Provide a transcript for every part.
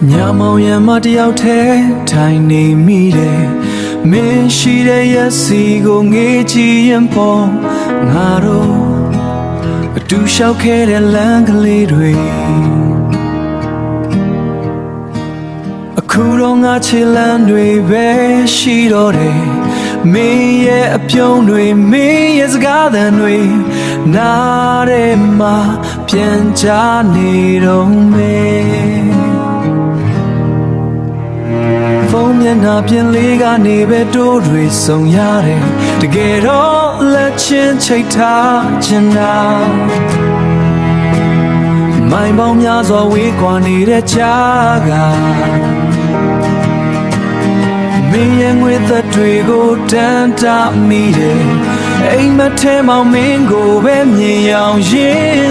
ညာမောင်ရံမတယောက်ထဲထိုင်နေမိတယ်မင်းရှိတဲ့ရက်စီကိုငေးကြည့်ရင်ပေါ်ငါတို့အတူလျှောက်ခဲ့တဲ့လမ်းကလေးတွေအခုတော့ငါချစ်လန်းတွေပဲရှိတော့တယ်မင်းရဲ့အပြုံးတွေမင်းရဲ့စကားသံတွေနားထဲမှာပြန်ချနေတော့မယ်ဖုန်းမျက်နှာပြင်လေးကနေပဲတိုးတွေဆုံရတယ်တကယ်တော့လက်ချင်းချိတ်ထားချင်တာမိုင်ပေါင်းများစွာဝေးကွာနေတဲ့ကြားကမင်းရဲ့ငွေသက်တွေကိုတန်းတမိတယ်အိမ်မထဲမောင်မင်းကိုပဲမြင်အောင်ရင်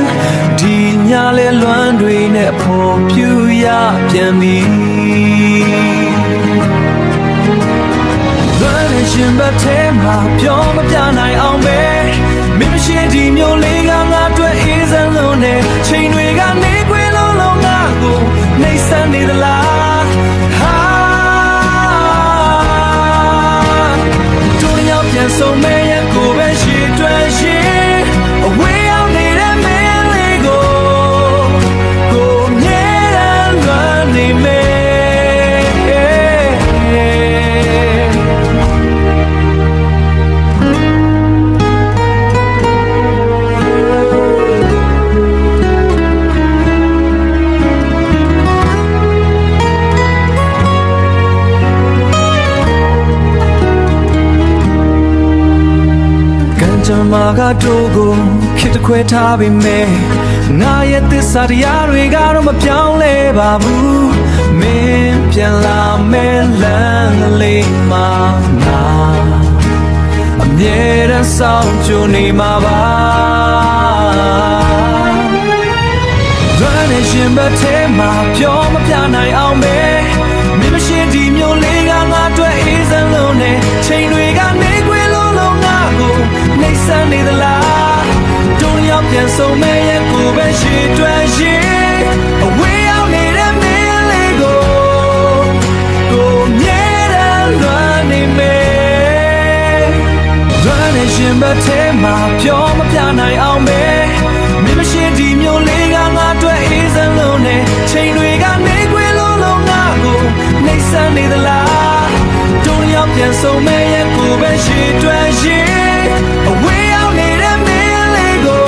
ဒီညလဲလွမ်းတွေနဲ့ဖို့ပြူရပြန်ပြီလွမ်းနေရှင်ဘက်ထဲမှာပြောမပြနိုင်အောင်ပဲမင်းမရှိဒီမျိုးလေးကငါတွေ့အေးစမ်းလို့နဲ့ချိန်တွေကနေခွေလုံးလုံးငါကိုနှိမ့်ဆက်နေသလားပြန်ဆုံးမဲရကိုပဲရှိတွယ်ရှိအဝေးရောက်နေတဲ့မင်းလေးကိုမြဲတမ်းလွမ်းနေမဲကျွန်မကတို့ကိုခစ်တခွဲထားပေမဲ့ငါရဲ့သစ္စာတရားတွေကတော့မပြောင်းလဲပါဘူးမင်းပြန်လာမဲ့လမ်းလေးမှာငါအမြဲတမ်းဆောင်ကြနေမှာပါလွမ်းနေရှင်ဘက်ထဲမှာပြောမပြနိုင်အောင်ပဲမင်းမရှိဒီမျိုးလေးကငါတွေ့အေးစမ်းလို့နဲ့ချိန်တွေကနေခွေလုံးလုံးငါကိုနှိမ့်ဆက်နေသလားတုံးရောက်ပြန်ဆုံးမဲရဲ့ကိုပဲရှိတွယ်ရှိအဝေးရောက်နေတဲ့မင်းလေးကိုမြဲတမ်းလွမ်းနေမဲလွမ်းနေရှင်ဘက်ထဲမှာပြောမပြနိုင်အောင်ပဲမင်းမရှိဒီမျိုးလေးကငါတွေ့အေးစမ်းလို့နဲ့ချိန်တွေကနေခွေလုံးလုံးငါကိုနှိမ့်ဆက်နေသလားတုံးရောက်ပြန်ဆုံးမဲရဲ့ကိုပဲရှိတွယ်ရှိအဝေးရောက်နေတဲ့မင်းလေးကို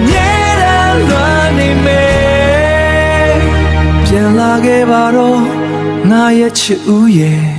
မြဲတမ်းလွမ်းနေမဲပြန်လာခဲ့ပါတော့ငါရဲ့ချစ်ဦးရဲ့